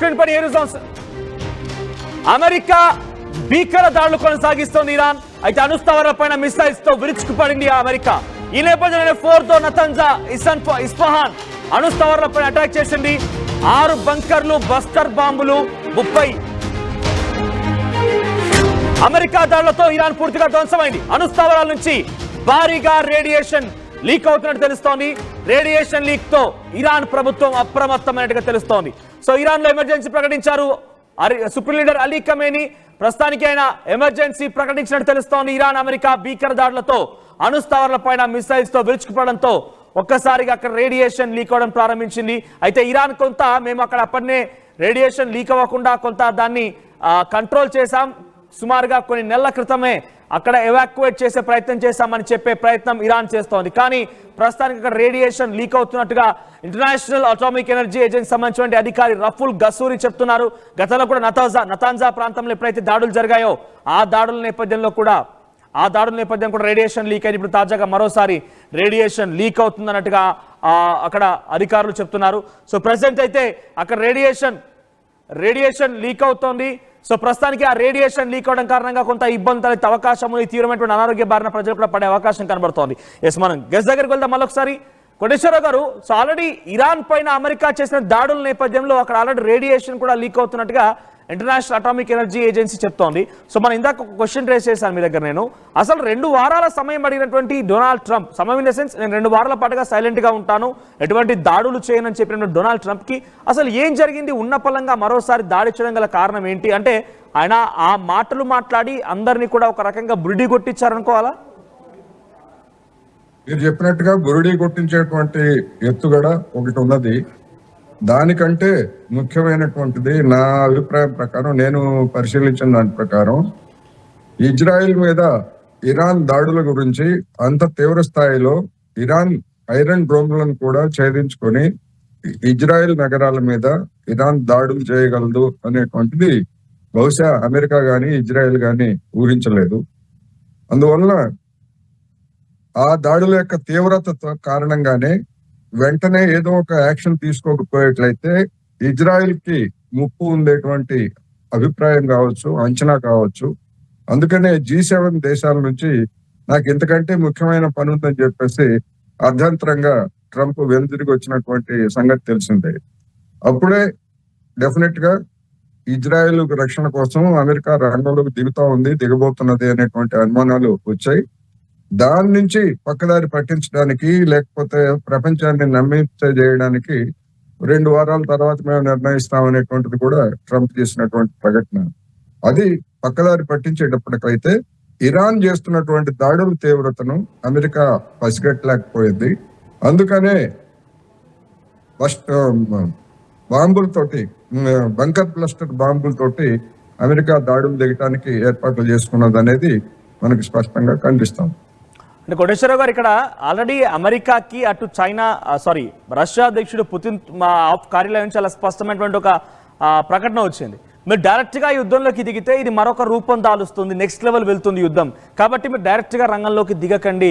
Screen పై America భీకర దాడులు కొనసాగిస్తోంది Iran. అయితే అణుస్థావరాలపైన మిసైల్స్ తో విరుచుకుపడింది అమెరికా. ఈ నేపథ్యంలోనే ఫోర్దో నతంజా ఇస్ఫహాన్ అణుస్థావరాలపైన అటాక్ చేసింది. 6 బంకర్లు, బస్టర్ బాంబులు, 30 అమెరికా దాడులతో ఇరాన్ పూర్తిగా ధ్వంసమైంది. అణుస్థావరాల నుంచి భారీగా రేడియేషన్ లీక్ అవుతున్నట్టు తెలుస్తోంది. రేడియేషన్ లీక్ తో ఇరాన్ ప్రభుత్వం అప్రమత్తమైనట్టుగా తెలుస్తోంది. సో ఇరాన్ లో ఎమర్జెన్సీ ప్రకటించారు సుప్రీం లీడర్ అలీ ఖమేనీ. ప్రస్తుతానికి ఆయన ఎమర్జెన్సీ ప్రకటించినట్టు తెలుస్తోంది. ఇరాన్ అమెరికా భీకర దాడులతో అణుస్థావరాలపైన మిసైల్స్ తో విరుచుకుపడడంతో ఒక్కసారిగా అక్కడ రేడియేషన్ లీక్ అవడం ప్రారంభించింది. అయితే ఇరాన్ కొంత మేము అక్కడ అప్పటినే రేడియేషన్ లీక్ అవ్వకుండా కొంత దాన్ని కంట్రోల్ చేశాం, సుమారుగా కొన్ని నెలల క్రితమే అక్కడ ఎవాక్యువేట్ చేసే ప్రయత్నం చేశామని చెప్పే ప్రయత్నం ఇరాన్ చేస్తోంది. కానీ ప్రస్తుతానికి అక్కడ రేడియేషన్ లీక్ అవుతున్నట్టుగా ఇంటర్నేషనల్ అటామిక్ ఎనర్జీ ఏజెన్సీ సంబంధించిన అధికారి రఫుల్ గసూరి చెప్తున్నారు. గతంలో కూడా నతాంజా ప్రాంతంలో ఎప్పుడైతే దాడులు జరిగాయో ఆ దాడుల నేపథ్యం కూడా రేడియేషన్ లీక్ అయింది. ఇప్పుడు తాజాగా మరోసారి రేడియేషన్ లీక్ అవుతుందన్నట్టుగా అక్కడ అధికారులు చెప్తున్నారు. సో ప్రెసెంట్ అయితే అక్కడ రేడియేషన్ లీక్ అవుతోంది. సో ప్రస్తుతానికి ఆ రేడియేషన్ లీక్ అవడం కారణంగా కొంత ఇబ్బంది తలెత్తే అవకాశం ఉంది. తీవ్రమైనటువంటి అనారోగ్య బారిన ప్రజలు కూడా పడే అవకాశం కనబడుతోంది. ఎస్, మనం గెస్ట్ దగ్గరికి వెళ్దాం మళ్ళొకసారి. కోటేశ్వరరావు గారు, సో ఆల్రెడీ ఇరాన్ పైన అమెరికా చేసిన దాడుల నేపథ్యంలో అక్కడ ఆల్రెడీ రేడియేషన్ కూడా లీక్ అవుతున్నట్టుగా ఇంటర్నేషనల్ అటామిక్ ఎనర్జీ ఏజెన్సీ చెప్తోంది. సో మనం ఇందాక ఒక క్వశ్చన్ రేస్ చేశాను మీ దగ్గర. నేను అసలు 2 వారాల సమయం అడిగినటువంటి డొనాల్డ్ ట్రంప్, సమయం ఇన్ ద సెన్స్ నేను 2 వారాల పాటుగా సైలెంట్గా ఉంటాను, ఎటువంటి దాడులు చేయనని చెప్పిన డొనాల్డ్ ట్రంప్కి అసలు ఏం జరిగింది? ఉన్న పలంగా మరోసారి దాడి చేయడం గల కారణం ఏంటి? అంటే ఆయన ఆ మాటలు మాట్లాడి అందరినీ కూడా ఒక రకంగా బురిడి కొట్టించారనుకోవాలా? మీరు చెప్పినట్టుగా బురిడి కొట్టించేటువంటి ఎత్తుగడ ఒకటి ఉన్నది. దానికంటే ముఖ్యమైనటువంటిది నా అభిప్రాయం ప్రకారం, నేను పరిశీలించిన దాని ప్రకారం, ఇజ్రాయెల్ మీద ఇరాన్ దాడుల గురించి అంత తీవ్ర స్థాయిలో ఇరాన్ ఐరన్ డ్రోమ్లను కూడా ఛేదించుకొని ఇజ్రాయెల్ నగరాల మీద ఇరాన్ దాడులు చేయగలదు అనేటువంటిది బహుశా అమెరికా గాని ఇజ్రాయెల్ గాని ఊహించలేదు. అందువల్ల ఆ దాడుల యొక్క తీవ్రత కారణంగానే వెంటనే ఏదో ఒక యాక్షన్ తీసుకోకపోయేట్లయితే ఇజ్రాయెల్ కి ముప్పు ఉండేటువంటి అభిప్రాయం కావచ్చు, అంచనా కావచ్చు. అందుకనే G7 దేశాల నుంచి నాకు ఇంతకంటే ముఖ్యమైన పని ఉందని చెప్పేసి అర్ధంతరంగా ట్రంప్ వెనుదిరిగి వచ్చినటువంటి సంగతి తెలిసిందే. అప్పుడే డెఫినెట్ గా ఇజ్రాయెల్ రక్షణ కోసం అమెరికా రంగంలోకి దిగబోతున్నది అనేటువంటి అనుమానాలు వచ్చాయి. దాని నుంచి పక్కదారి పట్టించడానికి, లేకపోతే ప్రపంచాన్ని నమ్మించజేయడానికి 2 వారాల తర్వాత మేము నిర్ణయిస్తామనేటువంటిది కూడా ట్రంప్ చేసినటువంటి ప్రకటన. అది పక్కదారి పట్టించేటప్పటికైతే ఇరాన్ చేస్తున్నటువంటి దాడుల తీవ్రతను అమెరికా పసిగట్టలేకపోయింది. అందుకనే బాంబులతోటి, బంకర్ బ్లాస్టర్ బాంబులతోటి అమెరికా దాడులు దిగటానికి ఏర్పాట్లు చేసుకున్నది అనేది మనకి స్పష్టంగా కనిపిస్తాం. అంటే కోటేశ్వరరావు గారు, ఇక్కడ ఆల్రెడీ అమెరికాకి అటు రష్యా అధ్యక్షుడు పుతిన్ కార్యాలయం నుంచి చాలా స్పష్టమైనటువంటి ఒక ప్రకటన వచ్చింది. మీరు డైరెక్ట్గా యుద్ధంలోకి దిగితే ఇది మరొక రూపం దాలుస్తుంది, నెక్స్ట్ లెవెల్ వెళ్తుంది యుద్ధం. కాబట్టి మీరు డైరెక్ట్గా రంగంలోకి దిగకండి.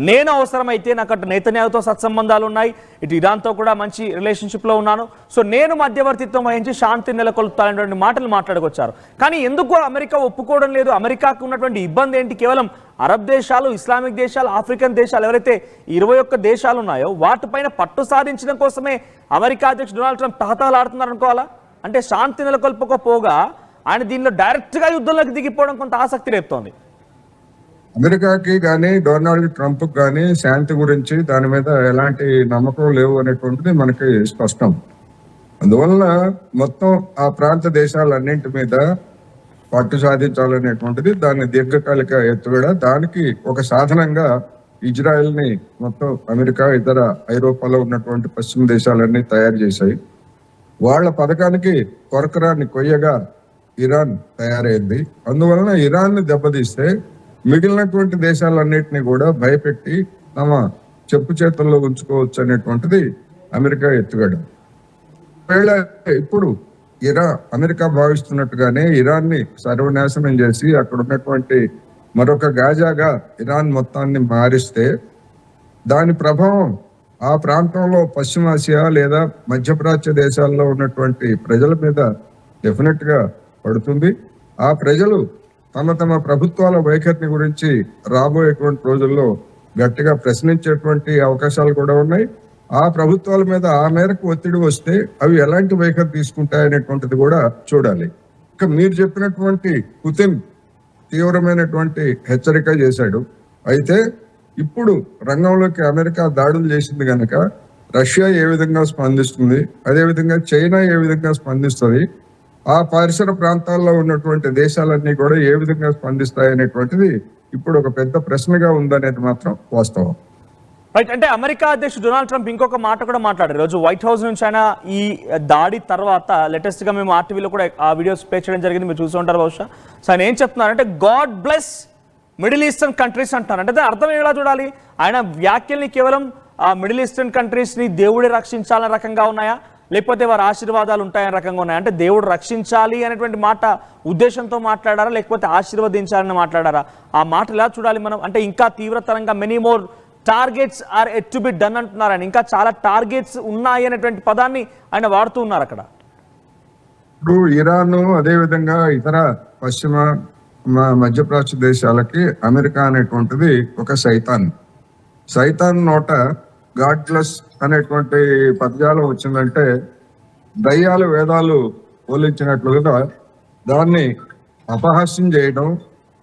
నేను అవసరమైతే నాకు అటు నేతన్యాహుతో సత్సంబంధాలు ఉన్నాయి, ఇటు ఇరాన్తో కూడా మంచి రిలేషన్షిప్లో ఉన్నాను, సో నేను మధ్యవర్తిత్వం వహించి శాంతి నెలకొల్పుతానటువంటి మాటలు మాట్లాడుకొచ్చారు. కానీ ఎందుకు అమెరికా ఒప్పుకోవడం లేదు? అమెరికాకు ఉన్నటువంటి ఇబ్బంది ఏంటి? కేవలం అరబ్ దేశాలు, ఇస్లామిక్ దేశాలు, ఆఫ్రికన్ దేశాలు, ఎవరైతే 21 దేశాలు ఉన్నాయో వాటిపైన పట్టు సాధించడం కోసమే అమెరికా అధ్యక్షుడు డొనాల్డ్ ట్రంప్ తహతహలాడుతున్నారు అనుకోవాలా? అంటే శాంతి నెలకొల్పకపోగా ఆయన దీనిలో డైరెక్ట్ గా యుద్ధంలోకి దిగిపోవడం కొంత ఆసక్తి రేపుతోంది. అమెరికాకి కానీ డొనాల్డ్ ట్రంప్ కానీ శాంతి గురించి దాని మీద ఎలాంటి నమ్మకం లేవు అనేటువంటిది మనకి స్పష్టం. అందువలన మొత్తం ఆ ప్రాంత దేశాలన్నింటి మీద పట్టు సాధించాలనేటువంటిది దాని దీర్ఘకాలిక ఎత్తుగడ. దానికి ఒక సాధనంగా ఇజ్రాయెల్ ని మొత్తం అమెరికా, ఇతర ఐరోపాలో ఉన్నటువంటి పశ్చిమ దేశాలన్నీ తయారు చేశాయి. వాళ్ళ పథకానికి కొరకరాన్ని కొయ్యగా ఇరాన్ తయారైంది. అందువలన ఇరాన్ ని దెబ్బతీస్తే మిగిలినటువంటి దేశాలన్నింటినీ కూడా భయపెట్టి తమ చెప్పు చేతుల్లో ఉంచుకోవచ్చు అనేటువంటిది అమెరికా ఎత్తుగడ. ఇప్పుడు అమెరికా భావిస్తున్నట్టుగానే ఇరాన్ ని సర్వనాశనం చేసి అక్కడ ఉన్నటువంటి మరొక గాజాగా ఇరాన్ మొత్తాన్ని మారిస్తే దాని ప్రభావం ఆ ప్రాంతంలో పశ్చిమాసియా లేదా మధ్యప్రాచ్య దేశాల్లో ఉన్నటువంటి ప్రజల మీద డెఫినెట్ గా పడుతుంది. ఆ ప్రజలు తమ తమ ప్రభుత్వాల వైఖరిని గురించి రాబోయేటువంటి రోజుల్లో గట్టిగా ప్రశ్నించేటువంటి అవకాశాలు కూడా ఉన్నాయి. ఆ ప్రభుత్వాల మీద ఆ మేరకు ఒత్తిడి వస్తే అవి ఎలాంటి వైఖరి తీసుకుంటాయనేటువంటిది కూడా చూడాలి. ఇక మీరు చెప్పినటువంటి పుతిన్ తీవ్రమైనటువంటి హెచ్చరిక చేశాడు. అయితే ఇప్పుడు రంగంలోకి అమెరికా దాడులు చేసింది కనుక రష్యా ఏ విధంగా స్పందిస్తుంది, అదేవిధంగా చైనా ఏ విధంగా స్పందిస్తుంది, ఆ పరిసర ప్రాంతాల్లో ఉన్నటువంటి దేశాలన్నీ కూడా ఏ విధంగా స్పందిస్తాయి అనేటువంటిది ఇప్పుడు ఒక పెద్ద ప్రశ్నగా ఉందనేది మాత్రం వాస్తవం. రైట్. అంటే అమెరికా అధ్యక్షుడు డొనాల్డ్ ట్రంప్ ఇంకొక మాట కూడా మాట్లాడారు. ఈరోజు వైట్ హౌస్ నుంచి ఆయన ఈ దాడి తర్వాత లేటెస్ట్ గా మేము ఆర్టీవీలో కూడా ఆ వీడియోస్ ప్లే చేయడం జరిగింది, మీరు చూసి ఉంటారు బహుశా. సో ఆయన ఏం చెప్తున్నారంటే God bless middle eastern countries అంటున్నారు. అంటే అర్థం ఎలా చూడాలి? ఆయన వ్యాఖ్యల్ని కేవలం ఆ మిడిల్ ఈస్టర్న్ కంట్రీస్ ని దేవుడే రక్షించాలనే రకంగా ఉన్నాయా, లేకపోతే వారి ఆశీర్వాదాలు ఉంటాయనే రకంగా ఉన్నాయా? అంటే దేవుడు రక్షించాలి అనేటువంటి మాట ఉద్దేశంతో మాట్లాడారా, లేకపోతే ఆశీర్వదించాలని మాట్లాడారా? ఆ మాట ఎలా చూడాలి మనం? అంటే ఇంకా తీవ్రతరంగా many more targets are yet to be done అంటున్నారు ఆయన. ఇంకా చాలా టార్గెట్స్ ఉన్నాయి అనేటువంటి పదాన్ని ఆయన వాడుతూ ఉన్నారు అక్కడ. ఇప్పుడు ఇరాన్ అదేవిధంగా ఇతర పశ్చిమ మధ్యప్రాచ్య దేశాలకి అమెరికా అనేటువంటిది ఒక సైతాన్ నోట గాడ్లెస్ అనేటువంటి పదజాలం వచ్చిందంటే దయ్యాలు వేదాలు పోలించినట్లుగా దాన్ని అపహాస్యం చేయడం.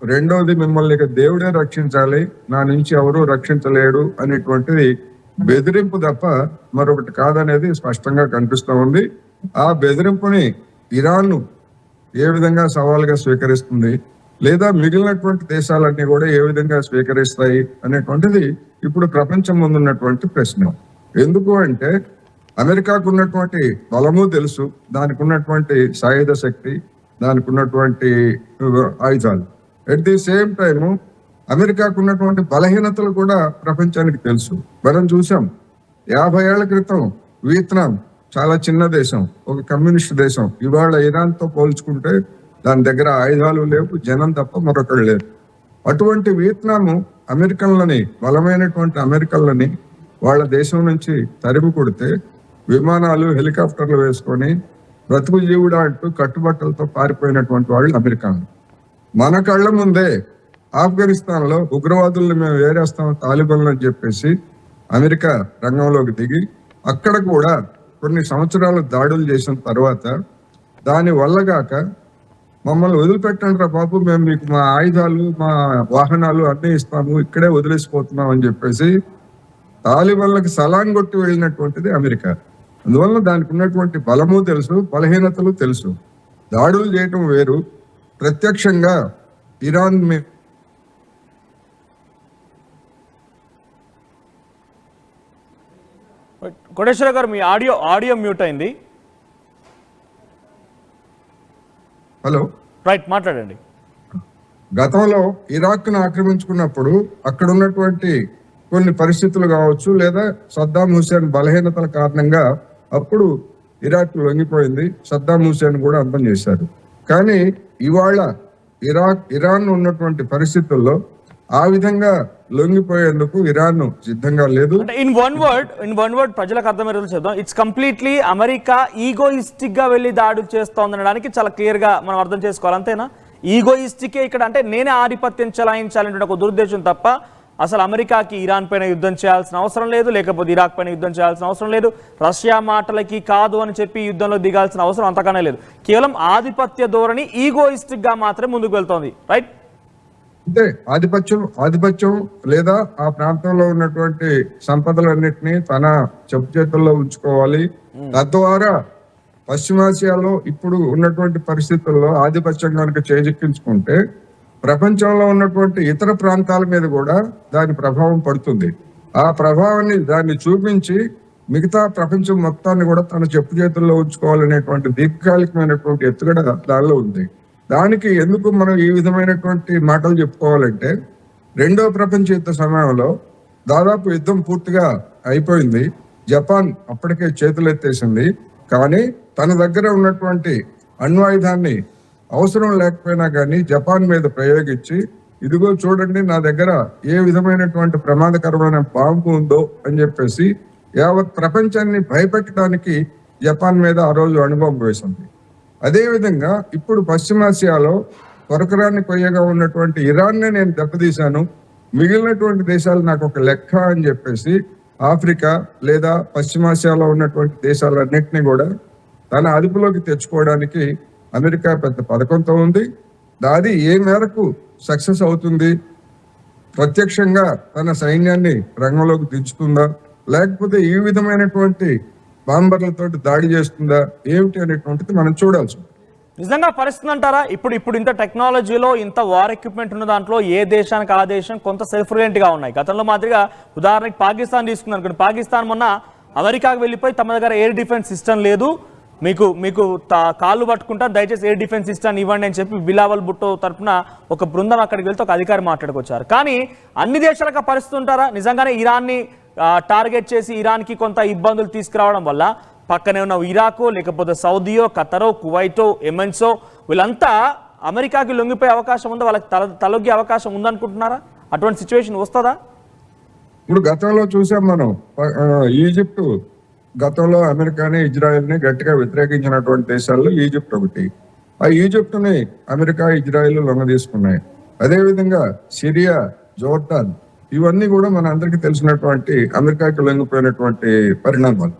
రెండోది, మిమ్మల్ని ఇక దేవుడే రక్షించాలి, నా నుంచి ఎవరూ రక్షించలేడు అనేటువంటిది బెదిరింపు తప్ప మరొకటి కాదనేది స్పష్టంగా కనిపిస్తూ ఉంది. ఆ బెదిరింపుని ఇరాన్ ఏ విధంగా సవాల్గా స్వీకరిస్తుంది, లేదా మిగిలినటువంటి దేశాలన్నీ కూడా ఏ విధంగా స్వీకరిస్తాయి అనేటువంటిది ఇప్పుడు ప్రపంచం ముందున్నటువంటి ప్రశ్న. ఎందుకు అంటే అమెరికాకు ఉన్నటువంటి బలము తెలుసు, దానికి ఉన్నటువంటి సాయుధ శక్తి, దానికి ఉన్నటువంటి ఆయుధాలు. అట్ ది సేమ్ టైము అమెరికాకు ఉన్నటువంటి బలహీనతలు కూడా ప్రపంచానికి తెలుసు. మనం చూసాం 50 ఏళ్ల క్రితం వియత్నాం చాలా చిన్న దేశం, ఒక కమ్యూనిస్ట్ దేశం. ఇవాళ ఇరాన్తో పోల్చుకుంటే దాని దగ్గర ఆయుధాలు లేవు, జనం తప్ప మరొకరు లేరు. అటువంటి వియత్నాము అమెరికన్లని, బలమైనటువంటి అమెరికన్లని వాళ్ళ దేశం నుంచి తరిమి కొడితే విమానాలు, హెలికాప్టర్లు వేసుకొని బ్రతుకు జీవుడా అంటూ కట్టుబట్టలతో పారిపోయినటువంటి వాళ్ళు అమెరికాను. మన కళ్ళ ముందే ఆఫ్ఘనిస్తాన్ లో ఉగ్రవాదుల్ని మేము వేరేస్తాం తాలిబాన్లు అని చెప్పేసి అమెరికా రంగంలోకి దిగి అక్కడ కూడా కొన్ని సంవత్సరాలు దాడులు చేసిన తర్వాత దాని వల్లగాక మమ్మల్ని వదిలిపెట్టండి రా బాబు, మేము మీకు మా ఆయుధాలు, మా వాహనాలు అన్నీ ఇస్తాము, ఇక్కడే వదిలేసిపోతున్నాం అని చెప్పేసి తాలిబాన్లకు సలాం కొట్టి వెళ్ళినటువంటిది అమెరికా. అందువల్ల దానికి ఉన్నటువంటి బలము తెలుసు, బలహీనతలు తెలుసు. దాడులు చేయటం వేరు, ప్రత్యక్షంగా ఇరాన్ కోటేశ్వర గారు మీ ఆడియో మ్యూట్ అయింది. హలో, రైట్, మాట్లాడండి. గతంలో ఇరాక్ను ఆక్రమించుకున్నప్పుడు అక్కడ ఉన్నటువంటి కొన్ని పరిస్థితులు కావచ్చు, లేదా సద్దాం హుసేన్ బలహీనతల కారణంగా అప్పుడు ఇరాక్ లొంగిపోయింది, సద్దాం హుసేన్ కూడా అంతం చేశారు. కానీ ఇవాళ ఇరాన్ ఉన్నటువంటి పరిస్థితుల్లో ఆ విధంగా లొంగిపోయేందుకు ఇరాన్ సిద్ధంగా లేదు. ఇన్ వన్ వర్డ్ ప్రజలకు అర్థమయ్యేలా చెప్దాం, ఇట్స్ కంప్లీట్లీ అమెరికా ఈగోయిస్టిక్ గా వెళ్ళి దాడి చేస్తోంది అనడానికి చాలా క్లియర్ గా మనం అర్థం చేసుకోవాలి, అంతేనా? ఈగోయిస్టికే ఇక్కడ, అంటే నేనే ఆధిపత్యం చెలాయించాలంటే ఒక దురుద్దేశం తప్ప అసలు అమెరికాకి ఇరాన్ పైన యుద్ధం చేయాల్సిన అవసరం లేదు, లేకపోతే ఇరాక్ పైన యుద్ధం చేయాల్సిన అవసరం లేదు, రష్యా మాటలకి కాదు అని చెప్పి యుద్ధంలో దిగాల్సిన అవసరం అంతకనే లేదు. కేవలం ఆధిపత్య ధోరణి ఈగోయిస్టిక్ గా మాత్రమే ముందుకు వెళ్తోంది, రైట్? అంటే ఆధిపత్యం లేదా ఆ ప్రాంతంలో ఉన్నటువంటి సంపదలన్నిటినీ తన చెప్పు చేతుల్లో ఉంచుకోవాలి. తద్వారా పశ్చిమాసియాలో ఇప్పుడు ఉన్నటువంటి పరిస్థితుల్లో ఆధిపత్యం కనుక చేజిక్కించుకుంటే ప్రపంచంలో ఉన్నటువంటి ఇతర ప్రాంతాల మీద కూడా దాని ప్రభావం పడుతుంది. ఆ ప్రభావాన్ని దాన్ని చూపించి మిగతా ప్రపంచం మొత్తాన్ని కూడా తన చెప్పు చేతుల్లో ఉంచుకోవాలనేటువంటి దీర్ఘకాలికమైనటువంటి ఎత్తుగడ దానిలో ఉంది. దానికి ఎందుకు మనం ఈ విధమైనటువంటి మాటలు చెప్పుకోవాలంటే, రెండవ ప్రపంచ యుద్ధ సమయంలో దాదాపు యుద్ధం పూర్తిగా అయిపోయింది, జపాన్ అప్పటికే చేతులెత్తేసింది. కానీ తన దగ్గర ఉన్నటువంటి అణ్వాయుధాన్ని అవసరం లేకపోయినా కానీ జపాన్ మీద ప్రయోగించి, ఇదిగో చూడండి నా దగ్గర ఏ విధమైనటువంటి ప్రమాదకరమైన బాంబు ఉందో అని చెప్పేసి యావత్ ప్రపంచాన్ని భయపెట్టడానికి జపాన్ మీద ఆ రోజు అణుబాంబు వేసింది. అదేవిధంగా ఇప్పుడు పశ్చిమాసియాలో కొరకరాన్ని కొయ్యగా ఉన్నటువంటి ఇరాన్నే నేను దెబ్బతీశాను, మిగిలినటువంటి దేశాలు నాకు ఒక లెక్క అని చెప్పేసి ఆఫ్రికా లేదా పశ్చిమాసియాలో ఉన్నటువంటి దేశాలన్నింటినీ కూడా తన అదుపులోకి తెచ్చుకోవడానికి అమెరికా పెద్ద పథకంతో ఉంది. అది ఏ మేరకు సక్సెస్ అవుతుంది, ప్రత్యక్షంగా తన సైన్యాన్ని రంగంలోకి దించుతుందా, లేకపోతే ఈ విధమైనటువంటి బాంబర్లతో దాడి చేస్తుందా ఏమిటి అనేటువంటిది మనం చూడాల్సి ఉంది. నిజంగా పరిస్థితి అంటారా? ఇప్పుడు ఇంత టెక్నాలజీలో ఇంత వార్ ఎక్విప్మెంట్ ఉన్న దాంట్లో ఏ దేశానికి ఆ దేశం కొంత సెల్ఫ్ రిలయంట్గా ఉన్నాయి. గతంలో మాదిరిగా ఉదాహరణకి పాకిస్తాన్ తీసుకున్నారు అనుకోండి, పాకిస్తాన్ మొన్న అమెరికాకు వెళ్ళిపోయి తమ దగ్గర ఎయిర్ డిఫెన్స్ సిస్టమ్ లేదు, మీకు కాళ్ళు పట్టుకుంటా, దయచేసి ఎయిర్ డిఫెన్స్ సిస్టమ్ ఇవ్వండి అని చెప్పి బిలావల్ భుట్టో తరఫున ఒక బృందం అక్కడికి వెళ్తే ఒక అధికారి మాట్లాడుకొచ్చారు. కానీ అన్ని దేశాలకు పరిస్థితి ఉంటారా? నిజంగానే ఇరాన్ని టార్గెట్ చేసి ఇరాన్కి కొంత ఇబ్బందులు తీసుకురావడం వల్ల పక్కనే ఉన్న ఇరాకో, లేకపోతే సౌదీయో, ఖతరో, కువైటో, యెమెన్సో వీళ్ళంతా అమెరికాకి లొంగిపోయే అవకాశం ఉందా? వాళ్ళకి తలొగ్గే అవకాశం ఉందనుకుంటున్నారా? అటువంటి సిచ్యువేషన్ వస్తుందా? ఇప్పుడు గతంలో చూసాం మనం, ఈజిప్ట్ గతంలో అమెరికాని ఇజ్రాయెల్ని గట్టిగా వ్యతిరేకించినటువంటి దేశాల్లో ఈజిప్ట్ ఒకటి. ఆ ఈజిప్ట్ని అమెరికా ఇజ్రాయెల్ లొంగ తీసుకున్నాయి. అదేవిధంగా సిరియా, జోర్డాన్ ఇవన్నీ కూడా మన అందరికీ తెలిసినటువంటి అమెరికాకి లొంగిపోయినటువంటి పరిణామాలు.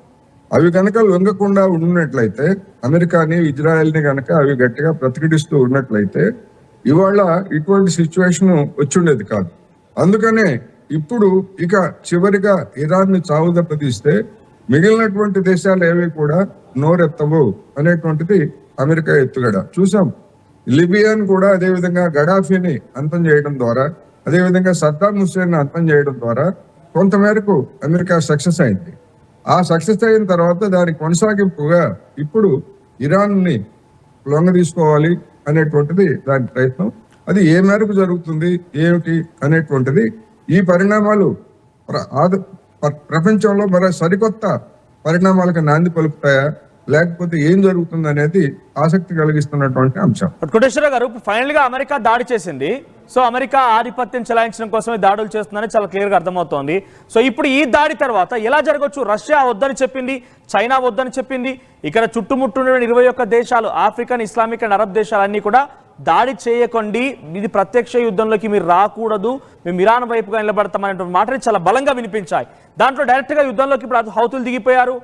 అవి కనుక లొంగకుండా ఉన్నట్లయితే, అమెరికాని ఇజ్రాయెల్ని కనుక అవి గట్టిగా ప్రతిఘటిస్తూ ఉన్నట్లయితే ఇవాళ ఇటువంటి సిచ్యువేషన్ వచ్చుండేది కాదు. అందుకనే ఇప్పుడు ఇక చివరిగా ఇరాన్ని చావు దెబ్బతీస్తే మిగిలినటువంటి దేశాలు ఏవి కూడా నోరెత్తవు అనేటువంటిది అమెరికా ఎత్తుగడ చూసాం. లిబియాను కూడా అదేవిధంగా గడాఫీని అంతం చేయడం ద్వారా, అదేవిధంగా సద్దాం హుస్సేన్ అంతం చేయడం ద్వారా కొంతమేరకు అమెరికా సక్సెస్ అయింది. ఆ సక్సెస్ అయిన తర్వాత దాని కొనసాగింపుగా ఇప్పుడు ఇరాన్ని లొంగ తీసుకోవాలి అనేటువంటిది దాని ప్రయత్నం. అది ఏ మేరకు జరుగుతుంది ఏమిటి అనేటువంటిది, ఈ పరిణామాలు ప్రపంచంలో మరో సరికొత్త పరిణామాలకు నాంది పలుకుతాయా, లేకపోతే ఏం జరుగుతుంది అనేది ఆసక్తి కలిగిస్తున్నటువంటి అంశం. కోటేశ్వర గారు, ఫైనల్ గా అమెరికా దాడి చేసింది. సో అమెరికా ఆధిపత్యం చెలాయించడం కోసమే దాడులు చేస్తుందని చాలా క్లియర్ గా అర్థమవుతోంది. సో ఇప్పుడు ఈ దాడి తర్వాత ఎలా జరగవచ్చు? రష్యా వద్దని చెప్పింది, చైనా వద్దని చెప్పింది, ఇక్కడ చుట్టుముట్టు 21 దేశాలు, ఆఫ్రికన్, ఇస్లామిక్ అండ్ అరబ్ దేశాలన్నీ కూడా దాడి చేయకండి, ఇది ప్రత్యక్ష యుద్ధంలోకి మీరు రాకూడదు, మేము ఇరాన్ వైపుగా నిలబడతామనేటువంటి మాటలు చాలా బలంగా వినిపించాయి. దాంట్లో డైరెక్ట్గా యుద్ధంలోకి ఇప్పుడు హౌతులు దిగిపోయారు.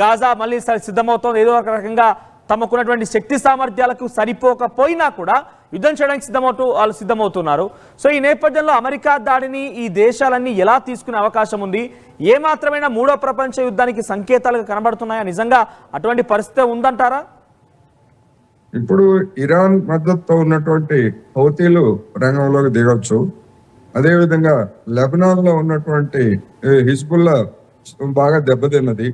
గాజా మళ్ళీ సిద్ధమవుతోంది. ఏదో ఒక రకంగా తమకున్నటువంటి శక్తి సామర్థ్యాలకు సరిపోకపోయినా కూడా యుద్ధం చేయడానికి వాళ్ళు సిద్ధమవుతున్నారు. సో ఈ నేపథ్యంలో అమెరికా దాడిని ఈ దేశాలన్నీ ఎలా తీసుకునే అవకాశం ఉంది? ఏ మాత్రమైనా మూడో ప్రపంచ యుద్ధానికి సంకేతాలుగా కనబడుతున్నాయా? నిజంగా అటువంటి పరిస్థితి ఉందంటారా? ఇప్పుడు ఇరాన్ మద్దతుతో ఉన్నటువంటి హౌతీలు రంగంలోకి దిగొచ్చు. అదేవిధంగా లెబనాన్ లో ఉన్నటువంటి హిజ్బుల్లా బాగా దెబ్బతిన్నది.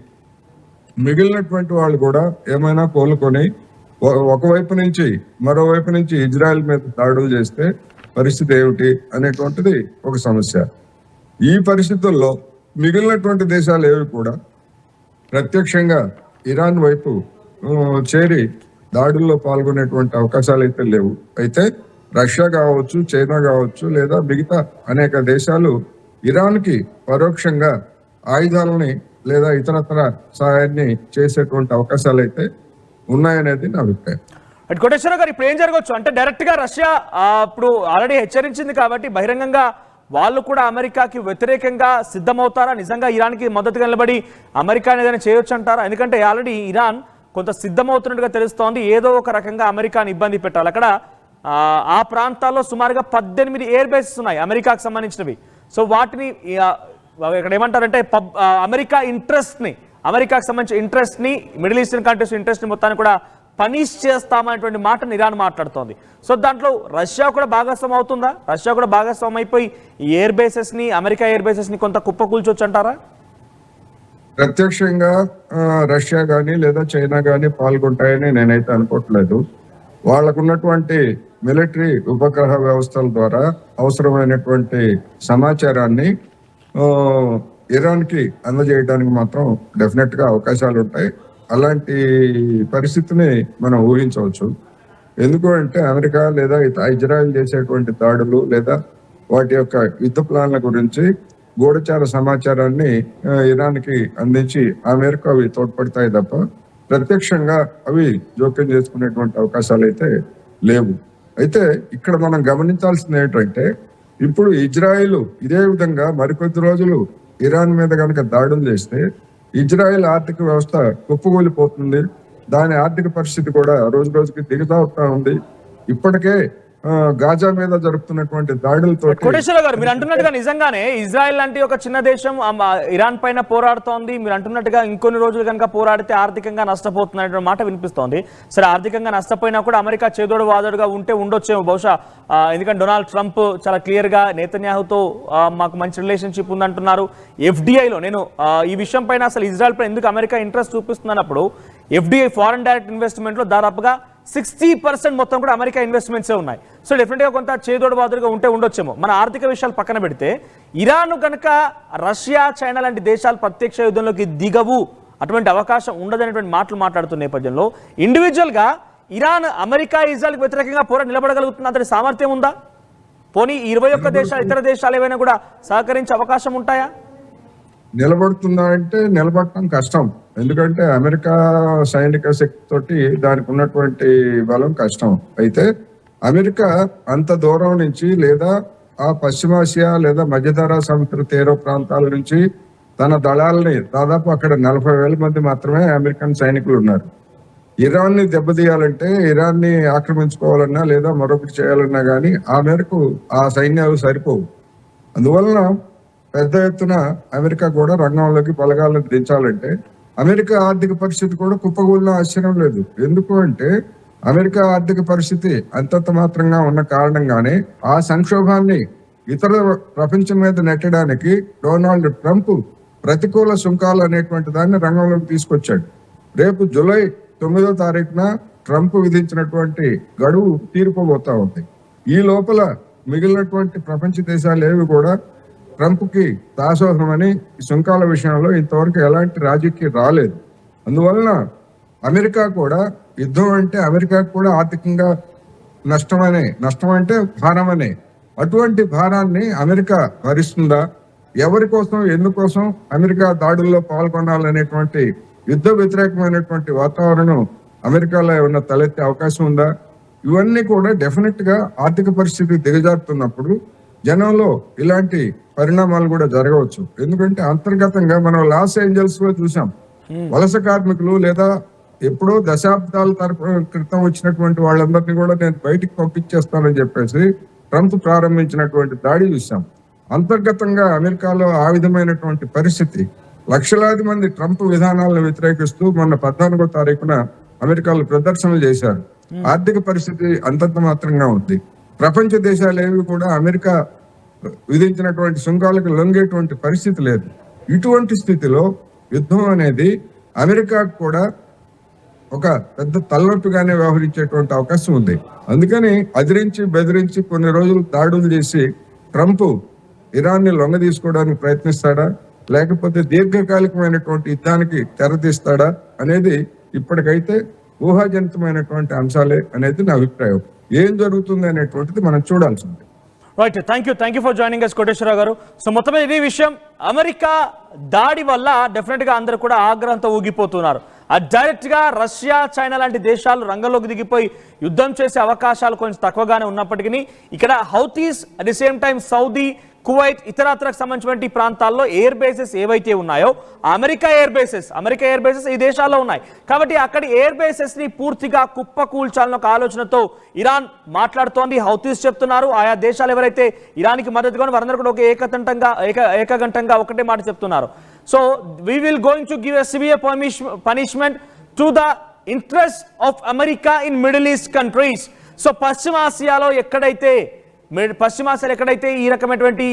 మిగిలినటువంటి వాళ్ళు కూడా ఏమైనా కోలుకొని ఒకవైపు నుంచి మరోవైపు నుంచి ఇజ్రాయెల్ మీద దాడులు చేస్తే పరిస్థితి ఏమిటి అనేటువంటిది ఒక సమస్య. ఈ పరిస్థితుల్లో మిగిలినటువంటి దేశాలు ఏవి కూడా ప్రత్యక్షంగా ఇరాన్ వైపు చేరి దాడుల్లో పాల్గొనేటువంటి అవకాశాలు అయితే లేవు. అయితే రష్యా కావచ్చు, చైనా కావచ్చు, లేదా మిగతా అనేక దేశాలు ఇరాన్కి పరోక్షంగా ఆయుధాలని లేదా ఇతరత్ర సహాయాన్ని చేసేటువంటి అవకాశాలు అయితే ఉన్నాయనేది నా అభిప్రాయం. కోటేశ్వర గారు, ఇప్పుడు ఏం జరగవచ్చు అంటే డైరెక్ట్ గా రష్యా ఇప్పుడు ఆల్రెడీ హెచ్చరించింది కాబట్టి బహిరంగంగా వాళ్ళు కూడా అమెరికాకి వ్యతిరేకంగా సిద్ధమవుతారా? నిజంగా ఇరాన్కి మద్దతుగా నిలబడి అమెరికా ఏదైనా చేయొచ్చు అంటారా? ఎందుకంటే ఆల్రెడీ ఇరాన్ కొంత సిద్ధమవుతున్నట్టుగా తెలుస్తోంది. ఏదో ఒక రకంగా అమెరికాని ఇబ్బంది పెట్టాలి. అక్కడ ఆ ప్రాంతాల్లో సుమారుగా 18 ఎయిర్ బేసెస్ ఉన్నాయి అమెరికాకు సంబంధించినవి. సో వాటిని ఇక్కడ ఏమంటారంటే అమెరికా ఇంట్రెస్ట్ని, అమెరికాకు సంబంధించిన ఇంట్రెస్ట్ని, మిడిల్ ఈస్టర్న్ కంట్రీస్ ఇంట్రెస్ట్ని మొత్తాన్ని కూడా పనిష్ చేస్తామనేటువంటి మాటను ఇరాన్ మాట్లాడుతోంది. సో దాంట్లో రష్యా కూడా భాగస్వామ్యం అవుతుందా? రష్యా కూడా భాగస్వామ్యం అయిపోయి ఈ ఎయిర్ బేసెస్ని, అమెరికా ఎయిర్ బేసెస్ని కొంత కుప్పకూల్చొచ్చు అంటారా? ప్రత్యక్షంగా రష్యా కానీ లేదా చైనా కానీ పాల్గొంటాయని నేనైతే అనుకోవట్లేదు. వాళ్ళకున్నటువంటి మిలిటరీ ఉపగ్రహ వ్యవస్థల ద్వారా అవసరమైనటువంటి సమాచారాన్ని ఇరాన్కి అందజేయడానికి మాత్రం డెఫినెట్ గా అవకాశాలు ఉంటాయి. అలాంటి పరిస్థితిని మనం ఊహించవచ్చు. ఎందుకు అంటే అమెరికా లేదా ఇజ్రాయెల్ చేసేటువంటి దాడులు లేదా వాటి యొక్క యుద్ధ ప్లాన్ల గురించి గూఢచార సమాచారాన్ని ఇరాన్కి అందించి ఆ మేరకు అవి తోడ్పడతాయి తప్ప ప్రత్యక్షంగా అవి జోక్యం చేసుకునేటువంటి అవకాశాలు అయితే లేవు. అయితే ఇక్కడ మనం గమనించాల్సింది ఏంటంటే ఇప్పుడు ఇజ్రాయెల్ ఇదే విధంగా మరికొద్ది రోజులు ఇరాన్ మీద కనుక దాడులు చేస్తే ఇజ్రాయెల్ ఆర్థిక వ్యవస్థ కుప్పకూలిపోతుంది. దాని ఆర్థిక పరిస్థితి కూడా రోజు రోజుకి దిగజారుతా ఉంది. ఇప్పటికే గాజా మీద జరుపుతున్నటువంటి దాడులతో కోటేశ్వర గారు మీరు అంటున్నట్టుగా నిజంగానే ఇజ్రాయెల్ లాంటి ఒక చిన్న దేశం ఇరాన్ పైన పోరాడుతోంది. మీరు అంటున్నట్టుగా ఇంకొన్ని రోజులు కనుక పోరాడితే ఆర్థికంగా నష్టపోతున్న మాట వినిపిస్తోంది. సరే, ఆర్థికంగా నష్టపోయినా కూడా అమెరికా చేదోడు వాదోడుగా ఉంటే ఉండొచ్చేమో బహుశా. ఎందుకంటే డొనాల్డ్ ట్రంప్ చాలా క్లియర్ గా నేతన్యాహుతో మాకు మంచి రిలేషన్షిప్ ఉందంటున్నారు. ఎఫ్డిఐలో నేను ఈ విషయం పైన అసలు ఇజ్రాయెల్ పైన ఎందుకు అమెరికా ఇంట్రెస్ట్ చూపిస్తున్నప్పుడు ఎఫ్డిఐ ఫారెన్ డైరెక్ట్ ఇన్వెస్ట్మెంట్ లో దాదాపుగా 60% మొత్తం కూడా అమెరికా ఇన్వెస్ట్మెంట్సే ఉన్నాయి. సో డెఫినెట్గా కొంత చేదోడు బాదుడుగా ఉంటే ఉండొచ్చేమో. మన ఆర్థిక విషయాలు పక్కన పెడితే ఇరాన్ కనుక రష్యా, చైనా లాంటి దేశాలు ప్రత్యక్ష యుద్ధంలోకి దిగవు, అటువంటి అవకాశం ఉండదనేటువంటి మాటలు మాట్లాడుతున్న నేపథ్యంలో ఇండివిజువల్గా ఇరాన్ అమెరికా, ఇజ్రాయెల్కి వ్యతిరేకంగా పోరాడి నిలబడగలుగుతున్న అంతటి సామర్థ్యం ఉందా? పోనీ 21 దేశాలు ఇతర దేశాలు ఏవైనా కూడా సహకరించే అవకాశం ఉంటాయా? నిలబడుతుందా అంటే నిలబడటం కష్టం. ఎందుకంటే అమెరికా సైనిక శక్తి తోటి దానికి ఉన్నటువంటి బలం కష్టం. అయితే అమెరికా అంత దూరం నుంచి లేదా ఆ పశ్చిమాసియా లేదా మధ్యధరా సముద్ర తీర ప్రాంతాల నుంచి తన దళాలని దాదాపు అక్కడ 40,000 మంది మాత్రమే అమెరికన్ సైనికులు ఉన్నారు. ఇరాన్ని దెబ్బతీయాలంటే, ఇరాన్ని ఆక్రమించుకోవాలన్నా లేదా మరొకటి చేయాలన్నా కానీ ఆ మేరకు ఆ సైన్యాలు సరిపోవు. అందువలన పెద్ద ఎత్తున అమెరికా కూడా రంగంలోకి బలగాలను దించాలంటే అమెరికా ఆర్థిక పరిస్థితి కూడా కుప్పగూలిన ఆశ్చర్యం లేదు. ఎందుకు అంటే అమెరికా ఆర్థిక పరిస్థితి అంతంత మాత్రంగా ఉన్న కారణంగానే ఆ సంక్షోభాన్ని ఇతర ప్రపంచం మీద నెట్టడానికి డొనాల్డ్ ట్రంప్ ప్రతికూల సుంకాలు అనేటువంటి దాన్ని రంగంలోకి తీసుకొచ్చాడు. రేపు జూలై 9వ తారీఖున ట్రంప్ విధించినటువంటి గడువు తీరిపోబోతా ఉంది. ఈ లోపల మిగిలినటువంటి ప్రపంచ దేశాలు ఏవి కూడా ట్రంప్కి దాసోహమని సుంకాల విషయంలో ఇంతవరకు ఎలాంటి రాజీకి రాలేదు. అందువలన అమెరికా కూడా యుద్ధం అంటే అమెరికాకు కూడా ఆర్థికంగా నష్టం అంటే భారమనే. అటువంటి భారాన్ని అమెరికా భరిస్తుందా? ఎవరి కోసం, ఎందుకోసం అమెరికా దాడుల్లో పాల్గొనాలనేటువంటి యుద్ధ వ్యతిరేకమైనటువంటి వాతావరణం అమెరికాలో ఏమన్నా తలెత్తే అవకాశం ఉందా? ఇవన్నీ కూడా డెఫినెట్ గా ఆర్థిక పరిస్థితి దిగజారుతున్నప్పుడు జనంలో ఇలాంటి పరిణామాలు కూడా జరగవచ్చు. ఎందుకంటే అంతర్గతంగా మనం లాస్ ఏంజల్స్ లో చూసాం, వలస కార్మికులు లేదా ఎప్పుడో దశాబ్దాల క్రితం వచ్చినటువంటి వాళ్ళందరినీ కూడా నేను బయటికి పంపించేస్తానని చెప్పేసి ట్రంప్ ప్రారంభించినటువంటి దాడి చూసాం. అంతర్గతంగా అమెరికాలో ఆ విధమైనటువంటి పరిస్థితి. లక్షలాది మంది ట్రంప్ విధానాలను వ్యతిరేకిస్తూ మొన్న 14వ తారీఖున అమెరికాలో ప్రదర్శనలు చేశారు. ఆర్థిక పరిస్థితి అంతంత మాత్రంగా ఉంది. ప్రపంచ దేశాలు ఏవి కూడా అమెరికా విధించినటువంటి సుంకాలకు లొంగేటువంటి పరిస్థితి లేదు. ఇటువంటి స్థితిలో యుద్ధం అనేది అమెరికాకు కూడా ఒక పెద్ద తలనొప్పిగానే వ్యవహరించేటువంటి అవకాశం ఉంది. అందుకని అదిరించి బెదిరించి కొన్ని రోజులు దాడులు చేసి ట్రంప్ ఇరాన్ని లొంగ తీసుకోవడానికి ప్రయత్నిస్తాడా, లేకపోతే దీర్ఘకాలికమైనటువంటి యుద్ధానికి తెరతీస్తాడా అనేది ఇప్పటికైతే ఊహాజనితమైనటువంటి అంశాలే అనేది నా అభిప్రాయం. ఏం జరుగుతుంది అనేటువంటిది మనం చూడాల్సింది. Right, thank you for joining us Koteswara గారు. సో మొత్తం ఇది విషయం, అమెరికా దాడి వల్ల డెఫినెట్ గా అందరూ కూడా ఆగ్రహంతో ఊగిపోతున్నారు. డైరెక్ట్ గా రష్యా, చైనా లాంటి దేశాలు రంగంలోకి దిగిపోయి యుద్ధం చేసే అవకాశాలు కొంచెం తక్కువగానే ఉన్నప్పటికీ ఇక్కడ Houthis at the same time Saudi, Kuwait, ఇతరత్రకు సంబంధించిన ప్రాంతాల్లో ఎయిర్ బేసెస్ ఏవైతే ఉన్నాయో అమెరికా ఎయిర్ బేసెస్ ఈ దేశాల్లో ఉన్నాయి. కాబట్టి అక్కడి ఎయిర్ బేసెస్ ని పూర్తిగా కుప్పకూల్చాలన్న ఒక ఆలోచనతో ఇరాన్ మాట్లాడుతోంది. హౌతీస్ చెప్తున్నారు, ఆయా దేశాలు ఎవరైతే ఇరాన్కి మద్దతుగా వారందరూ కూడా ఒక ఏకగంటంగా ఒకటే మాట చెప్తున్నారు. So we will going to give a severe punishment to the interest of America in Middle East countries. So పశ్చిమాసియాలో ఎక్కడైతే ఈ రకమైనటువంటి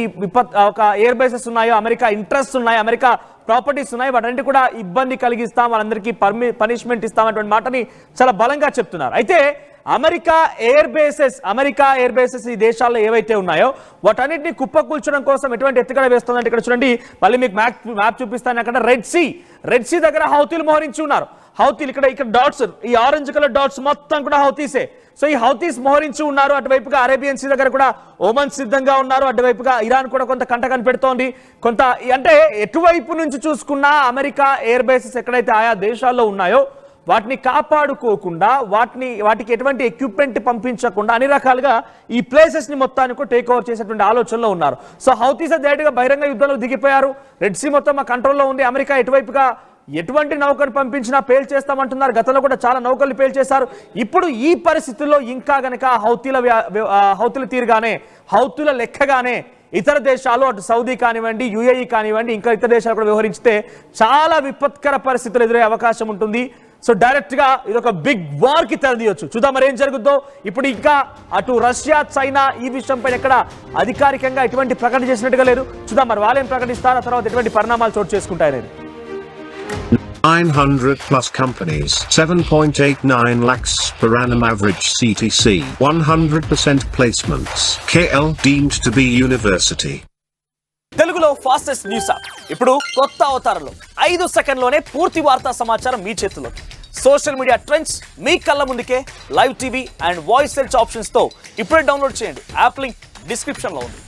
ఒక ఎయిర్ బేసెస్ ఉన్నాయో, అమెరికా ఇంట్రెస్ట్ ఉన్నాయి, అమెరికా ప్రాపర్టీస్ ఉన్నాయి, వాటన్నిటి కూడా ఇబ్బంది కలిగిస్తాం, వాళ్ళందరికీ పనిష్మెంట్ ఇస్తామనేటువంటి మాటని చాలా బలంగా చెప్తున్నారు. అయితే అమెరికా ఎయిర్ బేసెస్ ఈ దేశాల్లో ఏవైతే ఉన్నాయో వాటన్నిటిని కుప్పకూల్చడం కోసం ఎటువంటి ఎత్తుగడ వేస్తుందంటే ఇక్కడ చూడండి, మళ్ళీ మీకు మ్యాప్ చూపిస్తాను. అక్కడ రెడ్ సీ దగ్గర హౌతీలు మోహరించి ఉన్నారు. హౌతీలు ఇక్కడ డాట్స్, ఈ ఆరెంజ్ కలర్ డాట్స్ మొత్తం కూడా హౌతీసే. సో ఈ హౌతీస్ మోహరించి ఉన్నారు. అటువైపుగా అరేబియన్ సీ దగ్గర కూడా ఒమన్ సిద్ధంగా ఉన్నారు. అటువైపుగా ఇరాన్ కూడా కొంత కంట కనిపెడుతోంది. కొంత అంటే ఎటువైపు నుంచి చూసుకున్నా అమెరికా ఎయిర్ బేసెస్ ఎక్కడైతే ఆయా దేశాల్లో ఉన్నాయో వాటిని కాపాడుకోకుండా, వాటికి ఎటువంటి ఎక్విప్మెంట్ పంపించకుండా అన్ని రకాలుగా ఈ ప్లేసెస్ ని మొత్తానికి టేక్ ఓవర్ చేసేటువంటి ఆలోచనలో ఉన్నారు. సో హౌతీస్ డైరెక్ట్గా బహిరంగ యుద్ధంలో దిగిపోయారు. రెడ్ సీ మొత్తం మా కంట్రోల్లో ఉంది. అమెరికా ఎటువైపుగా ఎటువంటి నౌకను పంపించినా పేల్ చేస్తామంటున్నారు. గతంలో కూడా చాలా నౌకలు పేల్ చేశారు. ఇప్పుడు ఈ పరిస్థితుల్లో ఇంకా గనక హౌతీల తీరుగానే, హౌతీల లెక్కగానే ఇతర దేశాలు, అటు సౌదీ కానివ్వండి, యుఏఈ కానివ్వండి, ఇంకా ఇతర దేశాలు కూడా వ్యవహరిస్తే చాలా విపత్కర పరిస్థితులు ఎదురయ్యే అవకాశం ఉంటుంది. సో డైరెక్ట్ గా ఇది ఒక బిగ్ వార్ కి తెరదీయొచ్చు. చూద్దాం మరి ఏం జరుగుతుందో. ఇప్పుడు ఇంకా అటు రష్యా, చైనా ఈ విషయం పైన ఎక్కడ అధికారికంగా ఎటువంటి ప్రకటన చేసినట్టుగా లేదు. చూద్దాం మరి వాళ్ళేం ప్రకటిస్తారు, ఆ తర్వాత ఎటువంటి పరిణామాలు చోటు చేసుకుంటాయనేది. 900 plus companies, 7.89 lakhs per annum average CTC, 100% placements. KL deemed to be university. తెలుగులో ఫాస్టెస్ట్ న్యూస్ యాప్ ఇప్పుడు కొత్త అవతారంలో 5 సెకండ్లోనే పూర్తి వార్తా సమాచారం మీ చేతిలో. సోషల్ మీడియా ట్రెండ్స్ మీ కళ్ళ ముందుకే live TV and voice search options తో ఇప్పుడే డౌన్లోడ్ చేయండి. యాప్ లింక్ డిస్క్రిప్షన్ లో ఉంది.